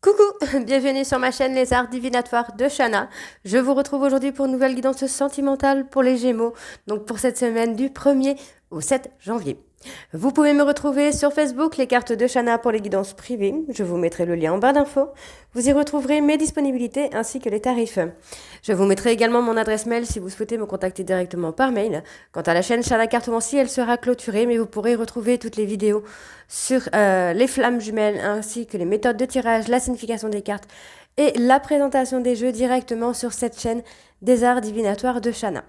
Coucou, bienvenue sur ma chaîne Les Arts Divinatoires de Shana. Je vous retrouve aujourd'hui pour une nouvelle guidance sentimentale pour les Gémeaux, donc pour cette semaine du 1er au 7 janvier. Vous pouvez me retrouver sur Facebook, les cartes de Shana pour les guidances privées. Je vous mettrai le lien en barre d'infos. Vous y retrouverez mes disponibilités ainsi que les tarifs. Je vous mettrai également mon adresse mail si vous souhaitez me contacter directement par mail. Quant à la chaîne Shana Cartomancie, elle sera clôturée, mais vous pourrez retrouver toutes les vidéos sur les flammes jumelles ainsi que les méthodes de tirage, la signification des cartes et la présentation des jeux directement sur cette chaîne des Arts Divinatoires de Shana.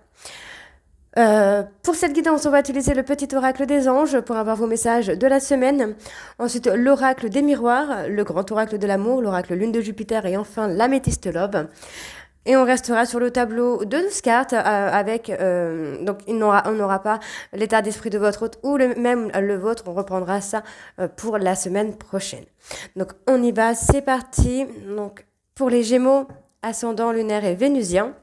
Pour cette guidance, on va utiliser le petit oracle des anges pour avoir vos messages de la semaine. Ensuite, l'oracle des miroirs, le grand oracle de l'amour, l'oracle lune de Jupiter et enfin l'améthyste lobe. Et on restera sur le tableau de 12 cartes avec... donc, on n'aura pas l'état d'esprit de votre hôte ou même le vôtre. On reprendra ça pour la semaine prochaine. Donc, on y va. C'est parti. Donc, pour les Gémeaux, ascendant lunaire et vénusien.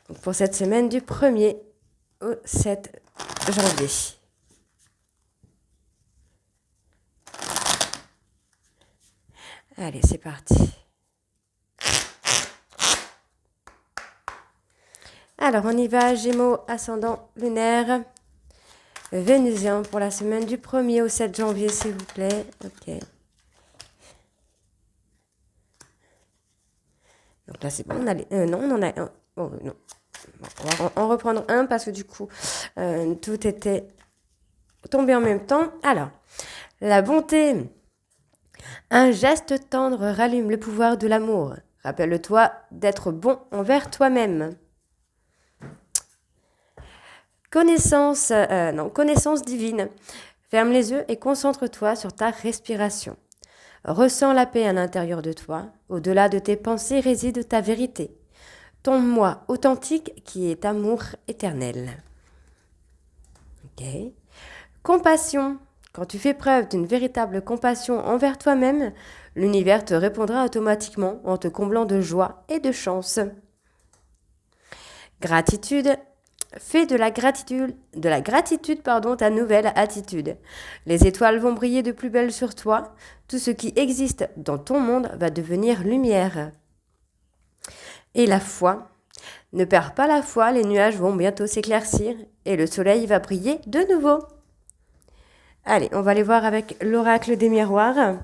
Donc, pour cette semaine du 1er au 7 janvier. Allez, c'est parti. Alors, on y va, Gémeaux, ascendant lunaire, vénusien pour la semaine du 1er au 7 janvier, s'il vous plaît. Ok. Donc là, c'est bon, on a non, on en a un. Oh, non. Bon, on va en reprendre un parce que du coup, tout était tombé en même temps. Alors, la bonté. Un geste tendre rallume le pouvoir de l'amour. Rappelle-toi d'être bon envers toi-même. Connaissance divine. Ferme les yeux et concentre-toi sur ta respiration. Ressens la paix à l'intérieur de toi. Au-delà de tes pensées réside ta vérité. Ton moi authentique qui est amour éternel. Ok. Compassion. Quand tu fais preuve d'une véritable compassion envers toi-même, l'univers te répondra automatiquement en te comblant de joie et de chance. Gratitude. Fais de la gratitude ta nouvelle attitude. Les étoiles vont briller de plus belle sur toi. Tout ce qui existe dans ton monde va devenir lumière. Et la foi. Ne perds pas la foi, les nuages vont bientôt s'éclaircir et le soleil va briller de nouveau. Allez, on va aller voir avec l'oracle des miroirs.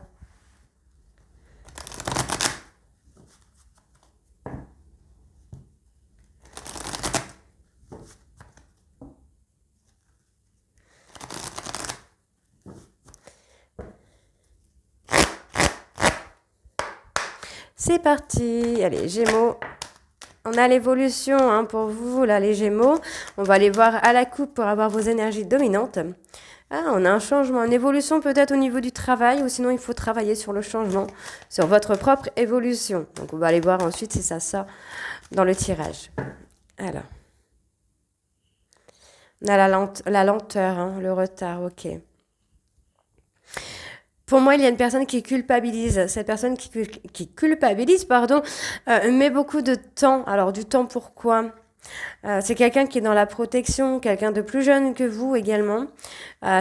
C'est parti. Allez, Gémeaux. On a l'évolution pour vous, là, les Gémeaux. On va aller voir à la coupe pour avoir vos énergies dominantes. Ah, on a un changement, une évolution peut-être au niveau du travail, ou sinon il faut travailler sur le changement, sur votre propre évolution. Donc on va aller voir ensuite si ça sort dans le tirage. Alors, on a la lenteur, le retard, ok. Pour moi, il y a une personne qui culpabilise. Cette personne qui culpabilise, met beaucoup de temps. Alors, du temps, pourquoi ? C'est quelqu'un qui est dans la protection, quelqu'un de plus jeune que vous également.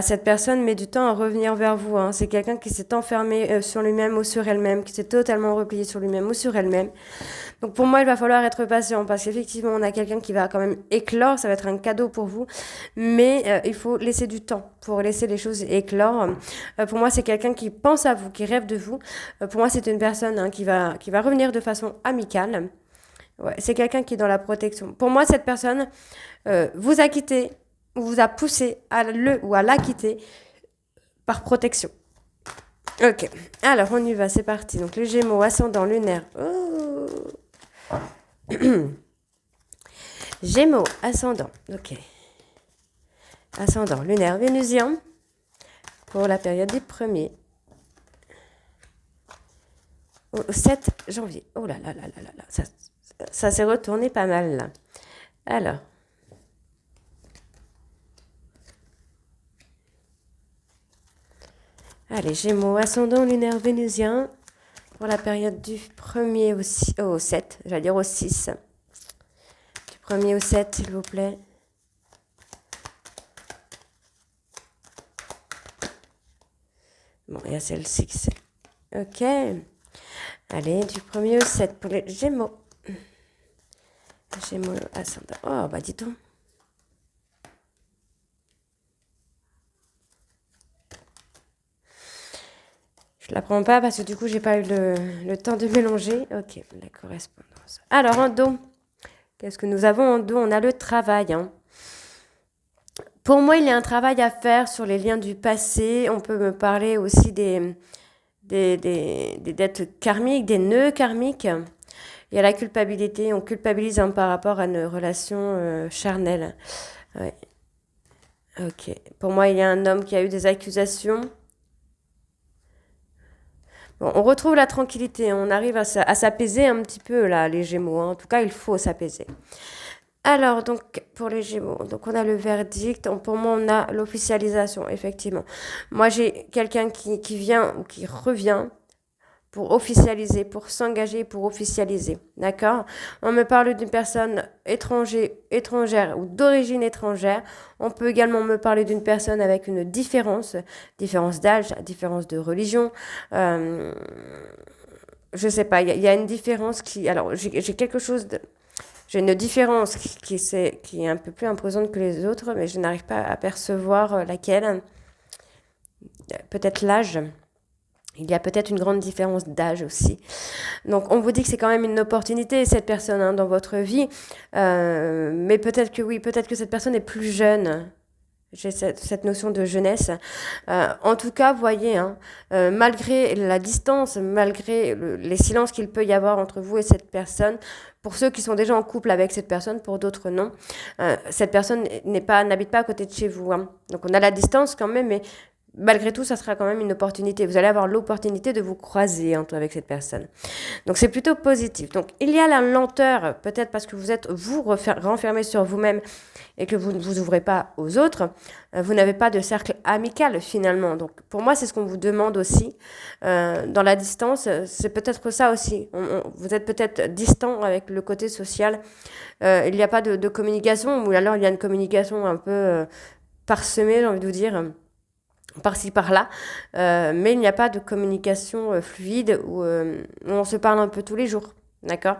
Cette personne met du temps à revenir vers vous. C'est quelqu'un qui s'est enfermé sur lui-même ou sur elle-même, qui s'est totalement replié sur lui-même ou sur elle-même. Donc pour moi, il va falloir être patient parce qu'effectivement, on a quelqu'un qui va quand même éclore. Ça va être un cadeau pour vous, mais il faut laisser du temps pour laisser les choses éclore. Pour moi, c'est quelqu'un qui pense à vous, qui rêve de vous. Pour moi, c'est une personne qui va revenir de façon amicale. Ouais, c'est quelqu'un qui est dans la protection. Pour moi, cette personne vous a quitté, vous a poussé à le ou à la quitter par protection. Ok, alors on y va, c'est parti. Donc les Gémeaux, ascendant lunaire. Oh. Gémeaux, ascendant. Ok. Ascendant lunaire vénusien pour la période du 1er au 7 janvier. Oh là là là là là là. Ça s'est retourné pas mal là. Alors. Allez, Gémeaux, ascendant lunaire vénusien pour la période du 1er au 7, j'allais dire au 6. Du 1er au 7, s'il vous plaît. Bon, il y a celle-ci qui c'est... Ok. Allez, du 1er au 7 pour les Gémeaux. Gémeaux, ascendant. Oh, bah dis donc. Je la prends pas parce que du coup, j'ai pas eu le temps de mélanger. Ok, la correspondance. Alors, en dos, qu'est-ce que nous avons en dos? On a le travail. Hein. Pour moi, il y a un travail à faire sur les liens du passé. On peut me parler aussi des dettes karmiques, des nœuds karmiques. Il y a la culpabilité. On culpabilise hein, par rapport à nos relations charnelles. Ouais. Ok. Pour moi, il y a un homme qui a eu des accusations. Bon, on retrouve la tranquillité, on arrive à s'apaiser un petit peu là, les Gémeaux. Hein. En tout cas, il faut s'apaiser. Alors, donc, pour les Gémeaux, donc on a le verdict. Pour moi, on a l'officialisation, effectivement. Moi, j'ai quelqu'un qui vient ou qui revient pour officialiser, pour s'engager, pour officialiser. D'accord? On me parle d'une personne étrangère ou d'origine étrangère. On peut également me parler d'une personne avec une différence d'âge, différence de religion. Je sais pas, il y a une différence qui... Alors, j'ai quelque chose de... J'ai une différence qui est un peu plus imposante que les autres, mais je n'arrive pas à percevoir laquelle. Peut-être l'âge. Il y a peut-être une grande différence d'âge aussi. Donc, on vous dit que c'est quand même une opportunité, cette personne, hein, dans votre vie. Mais peut-être que oui, peut-être que cette personne est plus jeune. J'ai cette notion de jeunesse. En tout cas, voyez, hein, malgré la distance, malgré les silences qu'il peut y avoir entre vous et cette personne, pour ceux qui sont déjà en couple avec cette personne, pour d'autres non, cette personne n'habite pas à côté de chez vous. Hein. Donc, on a la distance quand même, mais malgré tout, ça sera quand même une opportunité. Vous allez avoir l'opportunité de vous croiser hein, avec cette personne. Donc, c'est plutôt positif. Donc, il y a la lenteur, peut-être parce que vous êtes, vous, renfermé sur vous-même et que vous ne vous ouvrez pas aux autres. Vous n'avez pas de cercle amical, finalement. Donc, pour moi, c'est ce qu'on vous demande aussi. Dans la distance, c'est peut-être ça aussi. Vous êtes peut-être distant avec le côté social. Il n'y a pas de communication, ou alors il y a une communication un peu parsemée, j'ai envie de vous dire, par-ci par-là, mais il n'y a pas de communication fluide où on se parle un peu tous les jours, d'accord?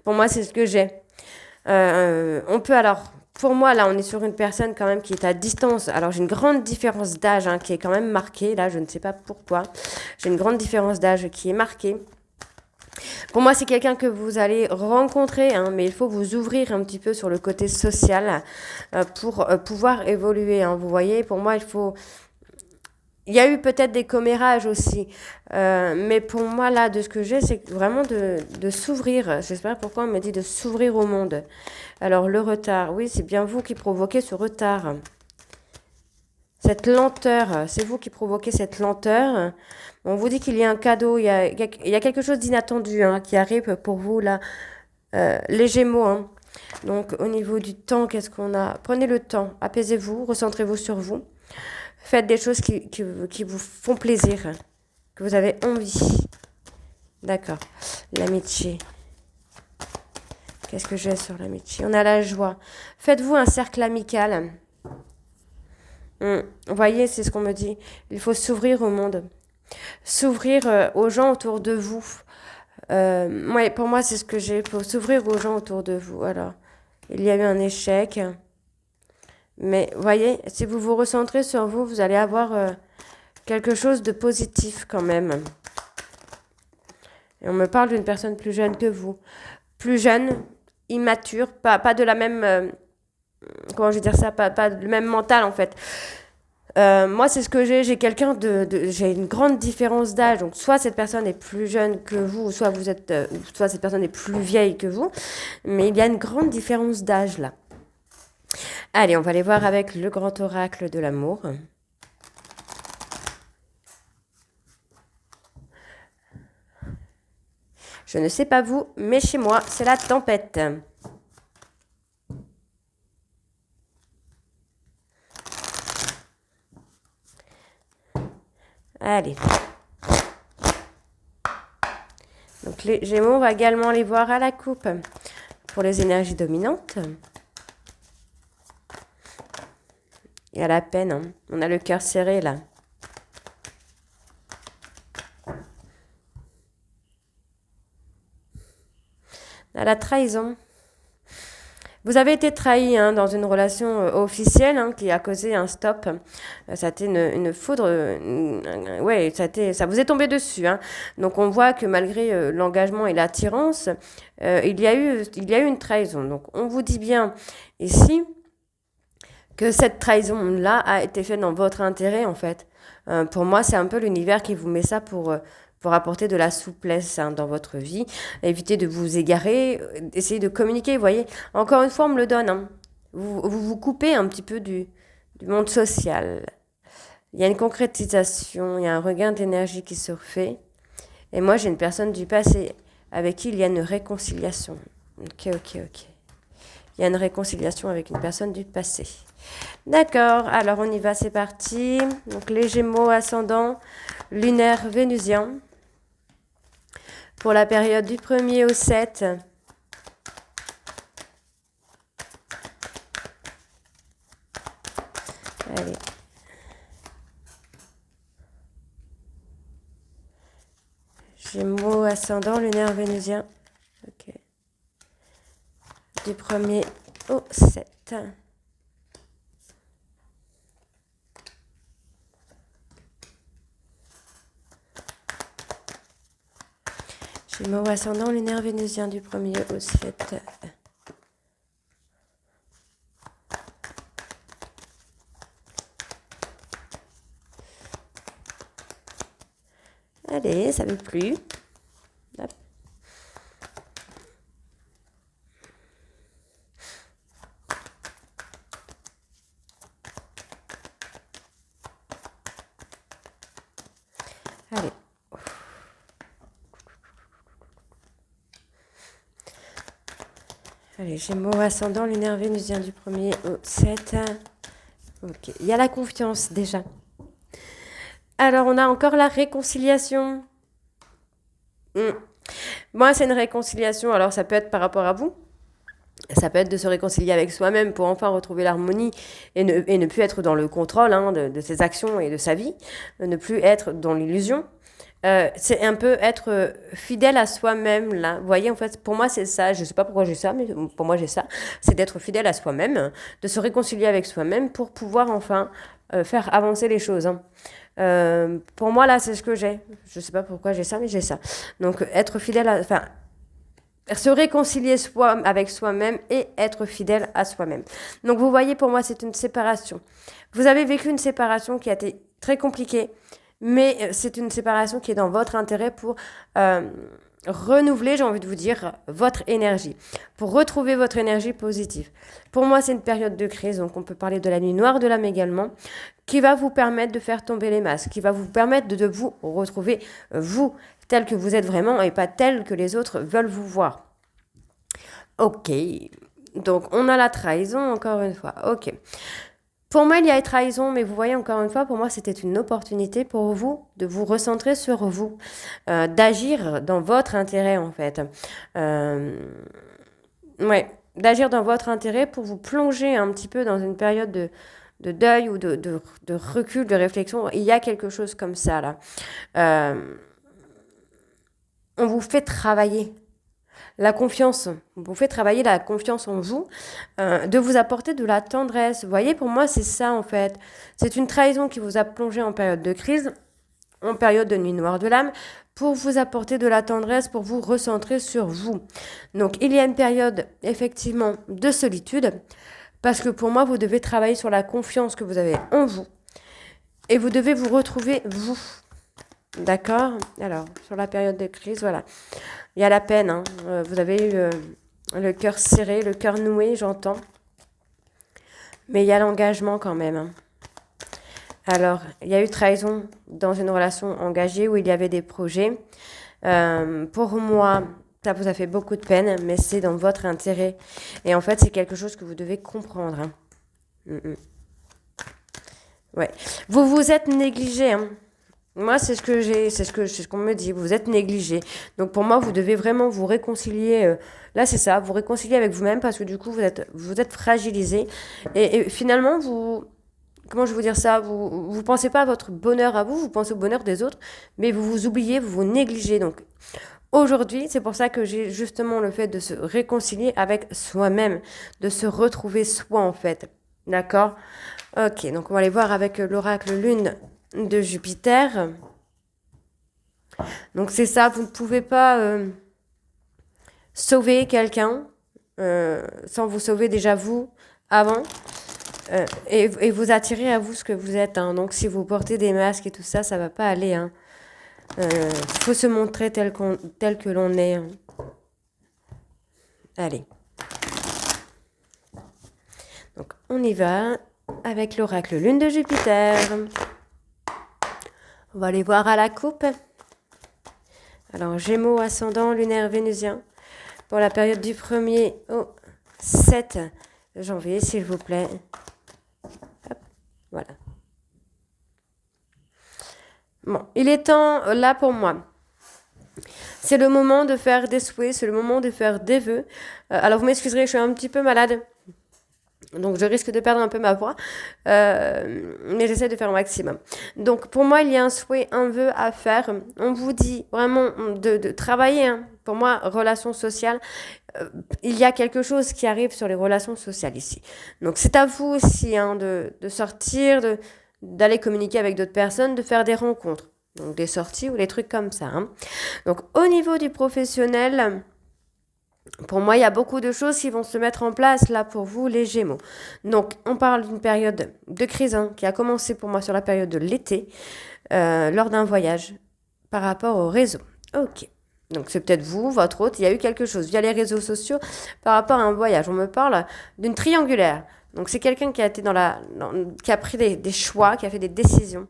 Pour moi, c'est ce que j'ai. On peut alors, pour moi, là, on est sur une personne quand même qui est à distance. Alors, j'ai une grande différence d'âge hein, qui est quand même marquée, là, je ne sais pas pourquoi. J'ai une grande différence d'âge qui est marquée. Pour moi, c'est quelqu'un que vous allez rencontrer, hein, mais il faut vous ouvrir un petit peu sur le côté social pour pouvoir évoluer. Hein. Vous voyez, pour moi, il y a eu peut-être des commérages aussi, mais pour moi, là, de ce que j'ai, c'est vraiment de s'ouvrir. J'espère pourquoi on me dit de s'ouvrir au monde. Alors, le retard, oui, c'est bien vous qui provoquez ce retard. Cette lenteur, c'est vous qui provoquez cette lenteur. On vous dit qu'il y a un cadeau, il y a quelque chose d'inattendu hein, qui arrive pour vous, là, les Gémeaux. Hein. Donc, au niveau du temps, qu'est-ce qu'on a? Prenez le temps, apaisez-vous, recentrez-vous sur vous. Faites des choses qui vous font plaisir, que vous avez envie. D'accord. L'amitié. Qu'est-ce que j'ai sur l'amitié? On a la joie. Faites-vous un cercle amical. Vous voyez, c'est ce qu'on me dit. Il faut s'ouvrir au monde. S'ouvrir aux gens autour de vous. Ouais, pour moi, c'est ce que j'ai. Il faut s'ouvrir aux gens autour de vous. Alors, il y a eu un échec. Mais voyez, si vous vous recentrez sur vous, vous allez avoir quelque chose de positif quand même. Et on me parle d'une personne plus jeune que vous. Plus jeune, immature, pas de la même... comment je vais dire ça? Pas le même mental en fait. Moi, c'est ce que j'ai. J'ai quelqu'un j'ai une grande différence d'âge. Donc, soit cette personne est plus jeune que vous, soit vous êtes, soit cette personne est plus vieille que vous. Mais il y a une grande différence d'âge là. Allez, on va aller voir avec le grand oracle de l'amour. Je ne sais pas vous, mais chez moi, c'est la tempête. Allez. Donc les Gémeaux, on va également les voir à la coupe pour les énergies dominantes. Il y a la peine, hein. On a le cœur serré là. la trahison. Vous avez été trahi dans une relation officielle qui a causé un stop. Ça a été une foudre. Ouais, ça vous est tombé dessus. Donc on voit que malgré l'engagement et l'attirance, il y a eu une trahison. Donc on vous dit bien ici que cette trahison-là a été faite dans votre intérêt en fait. Pour moi, c'est un peu l'univers qui vous met ça pour apporter de la souplesse dans votre vie. Évitez de vous égarer, essayez de communiquer, vous voyez. Encore une fois, on me le donne. Vous coupez un petit peu du monde social. Il y a une concrétisation, il y a un regain d'énergie qui se refait. Et moi, j'ai une personne du passé avec qui il y a une réconciliation. Ok. Il y a une réconciliation avec une personne du passé. D'accord, alors on y va, c'est parti. Donc les Gémeaux ascendant, lunaire vénusien. Pour la période du 1er au 7. Allez. Gémeaux ascendant, lunaire vénusien. Ok. Du 1er au 7. Gémeaux ascendant, lunaire vénusien du 1er au 7. Allez, ça ne veut plus. Hop. Allez. Allez, Gémeaux ascendant, lunaire vénusien du 1er au 7. Ok, il y a la confiance déjà. Alors, on a encore la réconciliation. Moi, c'est une réconciliation. Alors, ça peut être par rapport à vous. Ça peut être de se réconcilier avec soi-même pour enfin retrouver l'harmonie et ne plus être dans le contrôle de ses actions et de sa vie. Ne plus être dans l'illusion. C'est un peu être fidèle à soi-même, là. Vous voyez, en fait, pour moi, c'est ça. Je ne sais pas pourquoi j'ai ça, mais pour moi, j'ai ça. C'est d'être fidèle à soi-même, de se réconcilier avec soi-même pour pouvoir enfin faire avancer les choses. Pour moi, là, c'est ce que j'ai. Je ne sais pas pourquoi j'ai ça, mais j'ai ça. Donc, être fidèle à... Enfin, se réconcilier avec soi-même et être fidèle à soi-même. Donc, vous voyez, pour moi, c'est une séparation. Vous avez vécu une séparation qui a été très compliquée, mais c'est une séparation qui est dans votre intérêt pour renouveler, j'ai envie de vous dire, votre énergie, pour retrouver votre énergie positive. Pour moi, c'est une période de crise, donc on peut parler de la nuit noire de l'âme également, qui va vous permettre de faire tomber les masques, qui va vous permettre de vous retrouver, vous, tel que vous êtes vraiment et pas tel que les autres veulent vous voir. Ok, donc on a la trahison encore une fois, ok. Pour moi, il y a trahison, mais vous voyez, encore une fois, pour moi, c'était une opportunité pour vous de vous recentrer sur vous, d'agir dans votre intérêt, en fait. D'agir dans votre intérêt pour vous plonger un petit peu dans une période de deuil ou de recul, de réflexion. Il y a quelque chose comme ça, là. On vous fait travailler. La confiance, vous fait travailler la confiance en vous, de vous apporter de la tendresse. Vous voyez, pour moi, c'est ça en fait. C'est une trahison qui vous a plongé en période de crise, en période de nuit noire de l'âme, pour vous apporter de la tendresse, pour vous recentrer sur vous. Donc, il y a une période, effectivement, de solitude, parce que pour moi, vous devez travailler sur la confiance que vous avez en vous, et vous devez vous retrouver vous. D'accord? Alors, sur la période de crise, voilà. Il y a la peine, vous avez eu le cœur serré, le cœur noué, j'entends. Mais il y a l'engagement quand même. Alors, il y a eu trahison dans une relation engagée où il y avait des projets. Pour moi, ça vous a fait beaucoup de peine, mais c'est dans votre intérêt. Et en fait, c'est quelque chose que vous devez comprendre. Ouais. Vous vous êtes négligé, Moi, c'est ce qu'on me dit. Vous êtes négligé. Donc, pour moi, vous devez vraiment vous réconcilier. Là, c'est ça, vous réconcilier avec vous-même parce que du coup, vous êtes fragilisé. Et finalement, comment je vais vous dire ça, vous pensez pas à votre bonheur à vous, vous pensez au bonheur des autres, mais vous vous oubliez, vous vous négligez. Donc aujourd'hui, c'est pour ça que j'ai justement le fait de se réconcilier avec soi-même, de se retrouver soi en fait. D'accord? Ok, donc on va aller voir avec l'oracle lune de Jupiter. Donc c'est ça, vous ne pouvez pas sauver quelqu'un sans vous sauver déjà vous avant et vous attirer à vous ce que vous êtes. Hein. Donc si vous portez des masques et tout ça, ça va pas aller. Hein. Faut se montrer tel que l'on est. Hein. Allez. Donc on y va avec l'oracle lune de Jupiter. On va aller voir à la coupe. Alors Gémeaux, ascendant, lunaire, vénusien. Pour la période du 1er au 7 janvier, s'il vous plaît. Hop, voilà. Bon, il est temps, là pour moi. C'est le moment de faire des souhaits, c'est le moment de faire des vœux. Alors vous m'excuserez, je suis un petit peu malade. Donc je risque de perdre un peu ma voix, mais j'essaie de faire au maximum. Donc pour moi, il y a un souhait, un vœu à faire. On vous dit vraiment de travailler. Hein. Pour moi, relations sociales, il y a quelque chose qui arrive sur les relations sociales ici. Donc c'est à vous aussi hein, de sortir, d'aller communiquer avec d'autres personnes, de faire des rencontres. Donc des sorties ou des trucs comme ça. Hein. Donc au niveau du professionnel... Pour moi, il y a beaucoup de choses qui vont se mettre en place là pour vous, les Gémeaux. Donc, on parle d'une période de crise hein, qui a commencé pour moi sur la période de l'été, lors d'un voyage par rapport au réseau. Ok. Donc, c'est peut-être vous, votre hôte, il y a eu quelque chose via les réseaux sociaux par rapport à un voyage. On me parle d'une triangulaire. Donc, c'est quelqu'un qui a été qui a pris des choix, qui a fait des décisions.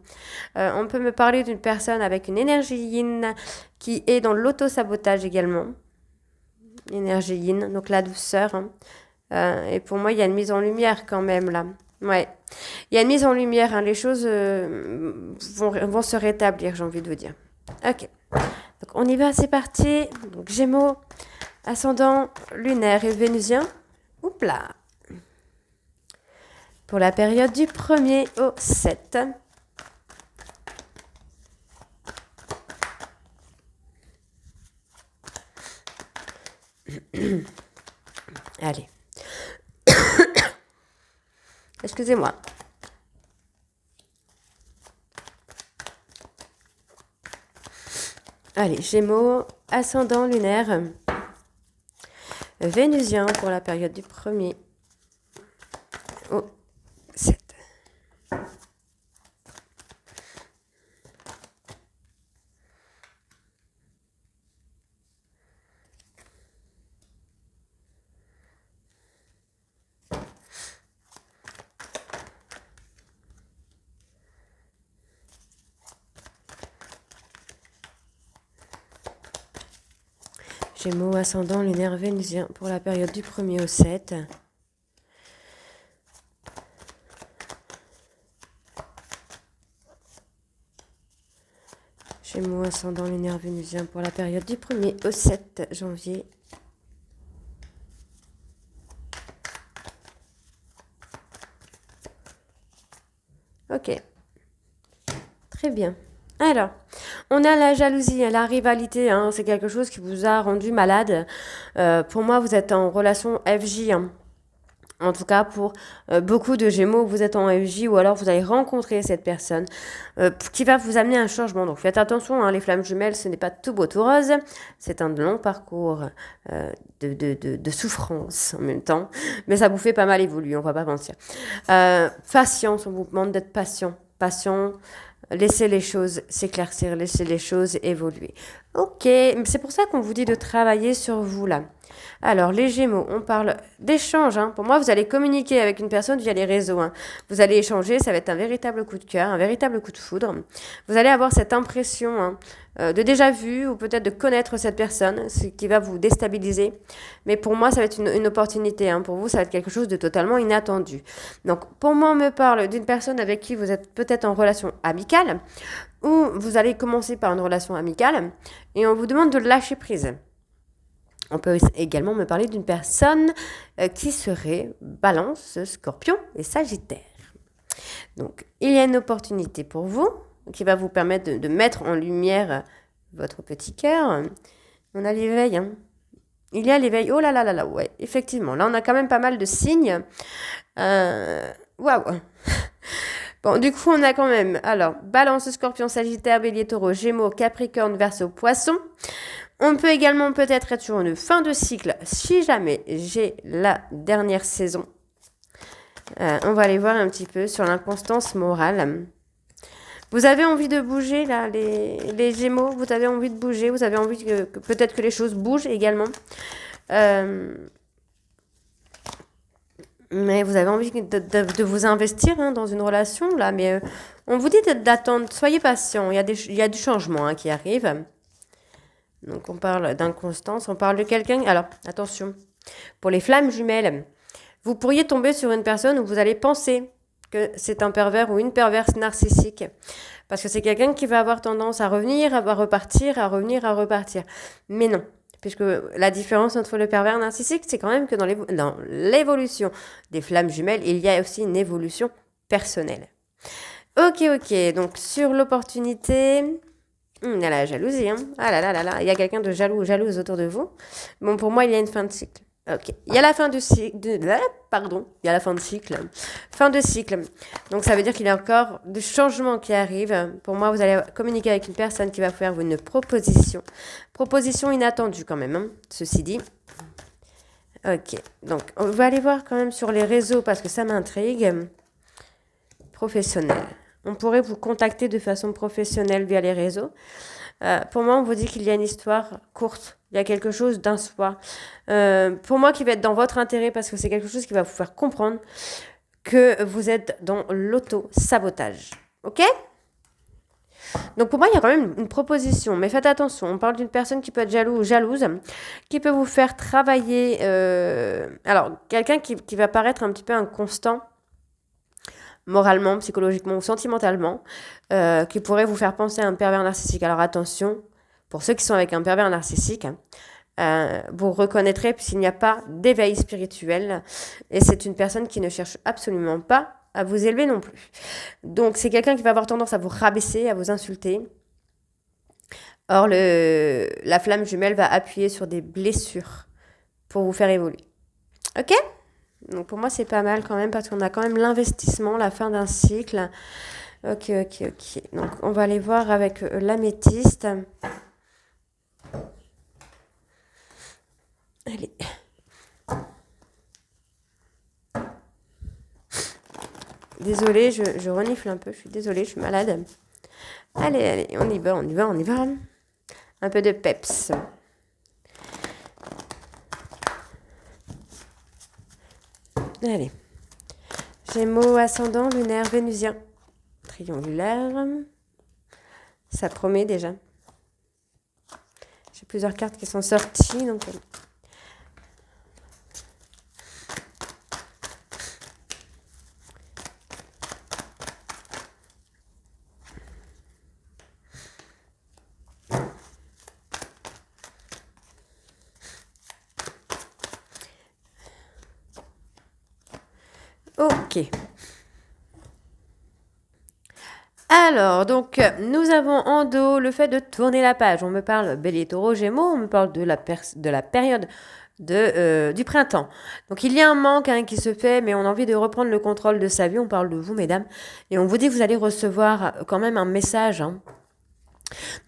On peut me parler d'une personne avec une énergie yin qui est dans l'auto-sabotage également. Énergie yin, donc la douceur. Hein. Et pour moi, il y a une mise en lumière quand même là. Ouais. Il y a une mise en lumière. Hein. Les choses vont se rétablir, j'ai envie de vous dire. Ok. Donc on y va, c'est parti. Donc Gémeaux, ascendant, lunaire et vénusien. Oups là. Pour la période du 1er au 7. Allez. Excusez-moi. Allez, Gémeaux, ascendant lunaire, vénusien pour la période du 1er au 7. Gémeaux, ascendant, lunaire, vénusien pour la période du 1er au 7. Gémeaux, ascendant, lunaire, vénusien pour la période du 1er au 7 janvier. Ok. Très bien. Alors, on a la jalousie, la rivalité, hein, c'est quelque chose qui vous a rendu malade. Pour moi, vous êtes en relation FJ. Hein. En tout cas, pour beaucoup de Gémeaux, vous êtes en FJ ou alors vous allez rencontrer cette personne qui va vous amener un changement. Donc faites attention, hein, les flammes jumelles, ce n'est pas tout beau, tout rose. C'est un long parcours de souffrance en même temps. Mais ça vous fait pas mal évoluer, on va pas mentir. Patience, on vous demande d'être patient. Patient. Laissez les choses s'éclaircir, laissez les choses évoluer. Ok, c'est pour ça qu'on vous dit de travailler sur vous là. Alors, les Gémeaux, on parle d'échange. Hein. Pour moi, vous allez communiquer avec une personne via les réseaux. Hein. Vous allez échanger, ça va être un véritable coup de cœur, un véritable coup de foudre. Vous allez avoir cette impression de déjà vu ou peut-être de connaître cette personne, ce qui va vous déstabiliser. Mais pour moi, ça va être une opportunité. Hein. Pour vous, ça va être quelque chose de totalement inattendu. Donc, pour moi, on me parle d'une personne avec qui vous êtes peut-être en relation amicale ou vous allez commencer par une relation amicale et on vous demande de lâcher prise. On peut également me parler d'une personne qui serait Balance, Scorpion et Sagittaire. Donc, il y a une opportunité pour vous qui va vous permettre de mettre en lumière votre petit cœur. On a l'éveil, hein. Il y a l'éveil. Oh là là là là, ouais, effectivement. Là, on a quand même pas mal de signes. Waouh. Bon, du coup, on a quand même, alors, Balance, Scorpion, Sagittaire, Bélier, Taureau, Gémeaux, Capricorne, Verseau, Poisson. On peut également peut-être être sur une fin de cycle si jamais j'ai la dernière saison. On va aller voir un petit peu sur l'inconstance morale. Vous avez envie de bouger, là, les Gémeaux? Vous avez envie de bouger? Vous avez envie que peut-être que les choses bougent également? Mais vous avez envie de vous investir hein, dans une relation, là. Mais on vous dit d'attendre. Soyez patient. Il y a du changement hein, qui arrive. Donc, on parle d'inconstance. On parle de quelqu'un... Alors, attention. Pour les flammes jumelles, vous pourriez tomber sur une personne où vous allez penser que c'est un pervers ou une perverse narcissique. Parce que c'est quelqu'un qui va avoir tendance à revenir, à repartir, à revenir, à repartir. Mais non. Puisque la différence entre le pervers narcissique, c'est quand même que dans l'évolution des flammes jumelles, il y a aussi une évolution personnelle. Ok. Donc, sur l'opportunité... il y a la jalousie. Hein. Ah là là là là. Il y a quelqu'un de jaloux ou jalouse autour de vous. Bon, pour moi, il y a une fin de cycle. Ok. Il y a la fin de cycle. Pardon. Il y a la fin de cycle. Fin de cycle. Donc, ça veut dire qu'il y a encore des changements qui arrivent. Pour moi, vous allez communiquer avec une personne qui va faire une proposition. Proposition inattendue quand même, hein, ceci dit. Ok. Donc, on va aller voir quand même sur les réseaux parce que ça m'intrigue. Professionnel. On pourrait vous contacter de façon professionnelle via les réseaux. Pour moi, on vous dit qu'il y a une histoire courte. Il y a quelque chose d'un soi. Pour moi, qui va être dans votre intérêt parce que c'est quelque chose qui va vous faire comprendre que vous êtes dans l'auto-sabotage. Ok ? Donc pour moi, il y a quand même une proposition. Mais faites attention. On parle d'une personne qui peut être jaloux ou jalouse, qui peut vous faire travailler... Alors, quelqu'un qui va paraître un petit peu inconstant, moralement, psychologiquement ou sentimentalement, qui pourrait vous faire penser à un pervers narcissique. Alors attention, pour ceux qui sont avec un pervers narcissique, vous reconnaîtrez puisqu'il n'y a pas d'éveil spirituel et c'est une personne qui ne cherche absolument pas à vous élever non plus. Donc c'est quelqu'un qui va avoir tendance à vous rabaisser, à vous insulter. Or, la flamme jumelle va appuyer sur des blessures pour vous faire évoluer. Ok ? Donc pour moi, c'est pas mal quand même parce qu'on a quand même l'investissement, la fin d'un cycle. Ok. Donc on va aller voir avec l'améthyste. Allez. Désolée, je renifle un peu. Je suis désolée, je suis malade. Allez, on y va. Un peu de peps. Allez. Gémeaux, ascendant, lunaire, vénusien. Triangulaire. Ça promet déjà. J'ai plusieurs cartes qui sont sorties, donc... Ok. Alors, donc, nous avons en dos le fait de tourner la page. On me parle Bélier, Taureau, Gémeaux, on me parle de la période du printemps. Donc, il y a un manque hein, qui se fait, mais on a envie de reprendre le contrôle de sa vie. On parle de vous, mesdames. Et on vous dit que vous allez recevoir quand même un message. Hein.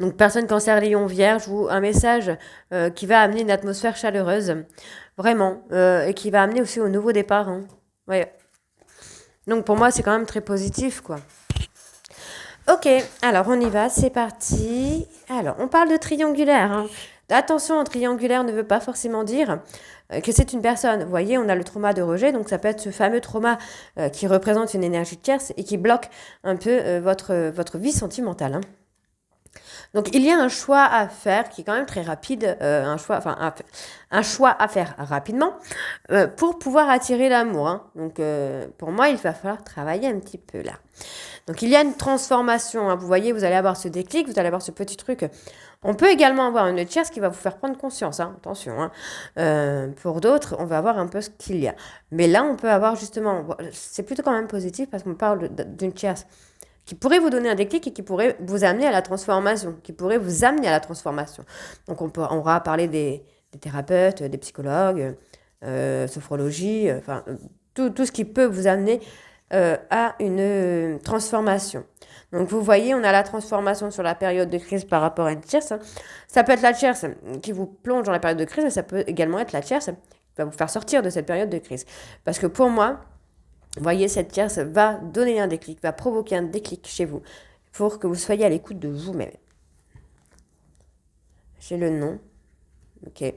Donc, personne cancer, lion, vierge, ou un message qui va amener une atmosphère chaleureuse. Vraiment. Et qui va amener aussi au nouveau départ. Hein. Ouais. Donc, pour moi, c'est quand même très positif, quoi. Ok, alors on y va, c'est parti. Alors, on parle de triangulaire. Hein. Attention, un triangulaire ne veut pas forcément dire que c'est une personne. Vous voyez, on a le trauma de rejet, donc ça peut être ce fameux trauma qui représente une énergie tierce et qui bloque un peu votre vie sentimentale. Hein. Donc, il y a un choix à faire qui est quand même très rapide, un choix à faire rapidement pour pouvoir attirer l'amour, hein. Donc, pour moi, il va falloir travailler un petit peu là. Donc, il y a une transformation, hein. Vous voyez, vous allez avoir ce déclic, vous allez avoir ce petit truc. On peut également avoir une tierce qui va vous faire prendre conscience, hein. Attention, hein. Pour d'autres, on va avoir un peu ce qu'il y a. Mais là, on peut avoir justement, c'est plutôt quand même positif parce qu'on parle d'une tierce qui pourrait vous donner un déclic et qui pourrait vous amener à la transformation, Donc on aura parlé des thérapeutes, des psychologues, sophrologie, tout ce qui peut vous amener à une transformation. Donc vous voyez, on a la transformation sur la période de crise par rapport à une tierce. Ça peut être la tierce qui vous plonge dans la période de crise, mais ça peut également être la tierce qui va vous faire sortir de cette période de crise. Parce que pour moi, vous voyez, cette tierce va donner un déclic, va provoquer un déclic chez vous pour que vous soyez à l'écoute de vous-même. J'ai le nom. Ok.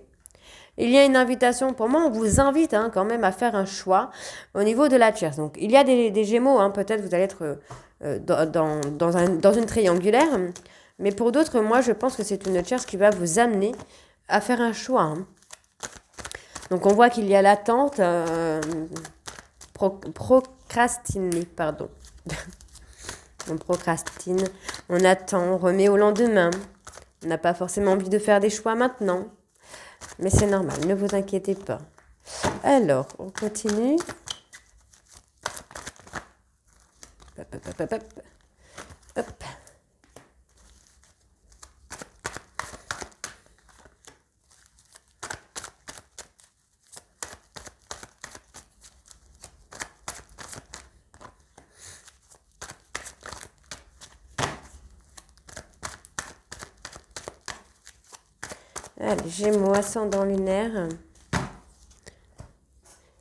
Il y a une invitation. Pour moi, on vous invite quand même à faire un choix au niveau de la tierce. Donc, il y a des gémeaux. Peut-être vous allez être dans une triangulaire. Mais pour d'autres, moi, je pense que c'est une tierce qui va vous amener à faire un choix, hein. Donc, on voit qu'il y a l'attente. Procrastiner, pardon. On procrastine, on attend, on remet au lendemain. On n'a pas forcément envie de faire des choix maintenant. Mais c'est normal, ne vous inquiétez pas. Alors, on continue. Hop, hop, hop, hop, hop. Hop. Allez, Gémeaux, ascendant lunaire.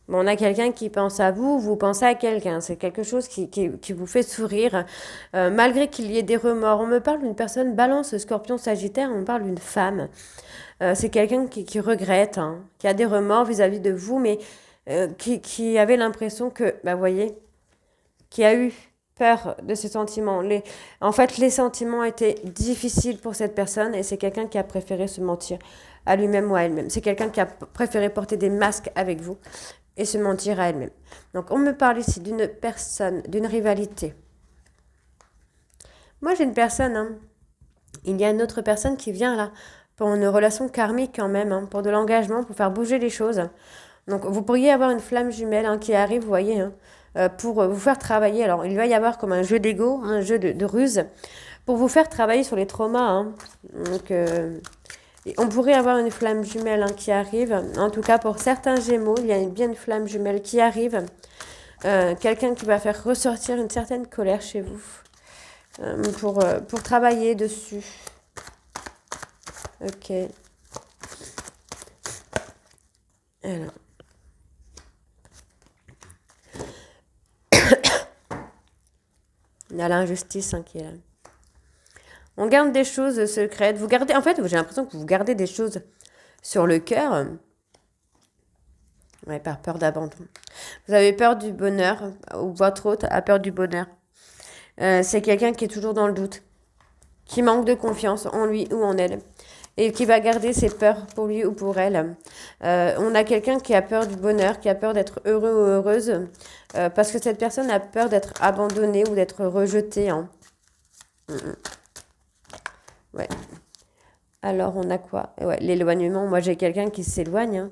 Bon, on a quelqu'un qui pense à vous, vous pensez à quelqu'un. C'est quelque chose qui vous fait sourire, malgré qu'il y ait des remords. On me parle d'une personne balance, scorpion, sagittaire, on me parle d'une femme. C'est quelqu'un qui regrette, qui a des remords vis-à-vis de vous, mais qui avait l'impression que, vous voyez, qui a eu peur de ces sentiments. En fait, les sentiments étaient difficiles pour cette personne et c'est quelqu'un qui a préféré se mentir à lui-même ou à elle-même. C'est quelqu'un qui a préféré porter des masques avec vous et se mentir à elle-même. Donc, on me parle ici d'une personne, d'une rivalité. Moi, j'ai une personne, il y a une autre personne qui vient là pour une relation karmique quand même, pour de l'engagement, pour faire bouger les choses. Donc, vous pourriez avoir une flamme jumelle qui arrive, vous voyez, pour vous faire travailler. Alors, il va y avoir comme un jeu d'ego, un jeu de ruse, pour vous faire travailler sur les traumas. Donc, on pourrait avoir une flamme jumelle qui arrive. En tout cas, pour certains Gémeaux, il y a bien une flamme jumelle qui arrive. Quelqu'un qui va faire ressortir une certaine colère chez vous pour travailler dessus. Ok. Alors. Il y a l'injustice qui est là. On garde des choses secrètes. Vous gardez, en fait, j'ai l'impression que vous gardez des choses sur le cœur. Ouais, par peur d'abandon. Vous avez peur du bonheur, ou votre hôte a peur du bonheur. C'est quelqu'un qui est toujours dans le doute, qui manque de confiance en lui ou en elle, et qui va garder ses peurs pour lui ou pour elle. On a quelqu'un qui a peur du bonheur, qui a peur d'être heureux ou heureuse, parce que cette personne a peur d'être abandonnée ou d'être rejetée. Ouais. Alors, on a quoi? Ouais, l'éloignement. Moi, j'ai quelqu'un qui s'éloigne.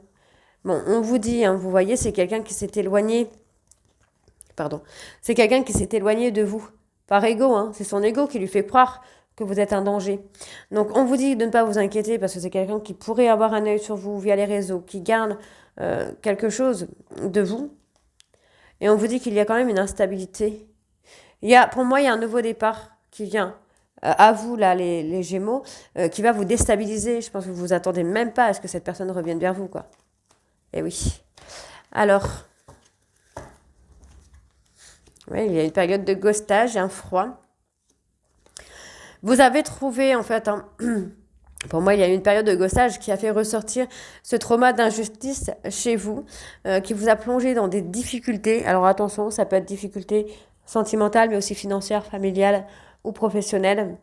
Bon, on vous dit, vous voyez, c'est quelqu'un qui s'est éloigné. Pardon. C'est quelqu'un qui s'est éloigné de vous. Par ego, c'est son ego qui lui fait croire que vous êtes un danger. Donc, on vous dit de ne pas vous inquiéter parce que c'est quelqu'un qui pourrait avoir un œil sur vous via les réseaux, qui garde quelque chose de vous. Et on vous dit qu'il y a quand même une instabilité. Pour moi, il y a un nouveau départ qui vient à vous, là, les Gémeaux, qui va vous déstabiliser. Je pense que vous vous attendez même pas à ce que cette personne revienne vers vous, quoi. Eh oui. Alors, oui, il y a une période de ghostage, un froid. Vous avez trouvé, en fait, pour moi, il y a une période de ghostage qui a fait ressortir ce trauma d'injustice chez vous, qui vous a plongé dans des difficultés. Alors attention, ça peut être difficultés sentimentales, mais aussi financières, familiales ou professionnelles.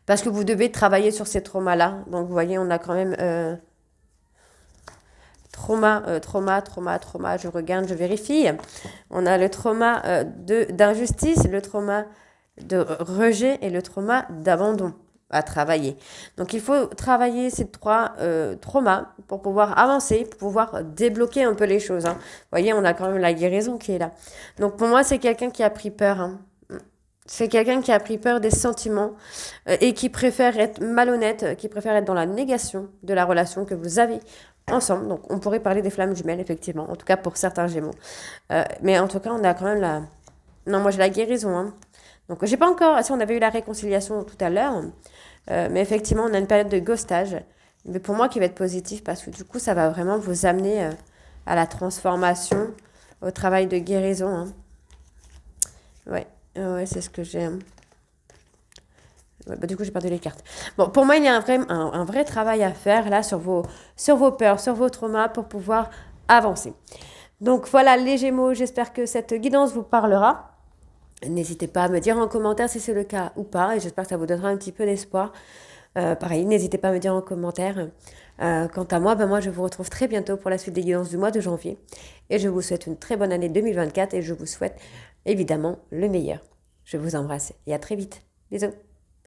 parce que vous devez travailler sur ces traumas-là. Donc, vous voyez, on a quand même trauma, je regarde, je vérifie. On a le trauma d'injustice, le trauma de rejet et le trauma d'abandon à travailler. Donc, il faut travailler ces trois traumas pour pouvoir avancer, pour pouvoir débloquer un peu les choses. Hein. Vous voyez, on a quand même la guérison qui est là. Donc, pour moi, c'est quelqu'un qui a pris peur. Hein. C'est quelqu'un qui a pris peur des sentiments et qui préfère être malhonnête, qui préfère être dans la négation de la relation que vous avez ensemble. Donc, on pourrait parler des flammes jumelles, effectivement, en tout cas pour certains Gémeaux. Mais en tout cas, on a quand même la... Non, moi, j'ai la guérison. Hein. Donc, j'ai pas encore... Si, on avait eu la réconciliation tout à l'heure, mais effectivement, on a une période de ghostage. Mais pour moi, qui va être positif, parce que du coup, ça va vraiment vous amener à la transformation, au travail de guérison. Hein. Ouais, c'est ce que j'ai. Ouais, du coup, j'ai perdu les cartes. Bon, pour moi, il y a un vrai travail à faire là sur vos peurs, sur vos traumas pour pouvoir avancer. Donc voilà, les Gémeaux, j'espère que cette guidance vous parlera. N'hésitez pas à me dire en commentaire si c'est le cas ou pas, et j'espère que ça vous donnera un petit peu d'espoir. Pareil, n'hésitez pas à me dire en commentaire. Quant à moi, moi, je vous retrouve très bientôt pour la suite des guidances du mois de janvier. Et je vous souhaite une très bonne année 2024 et je vous souhaite évidemment le meilleur. Je vous embrasse et à très vite. Bisous.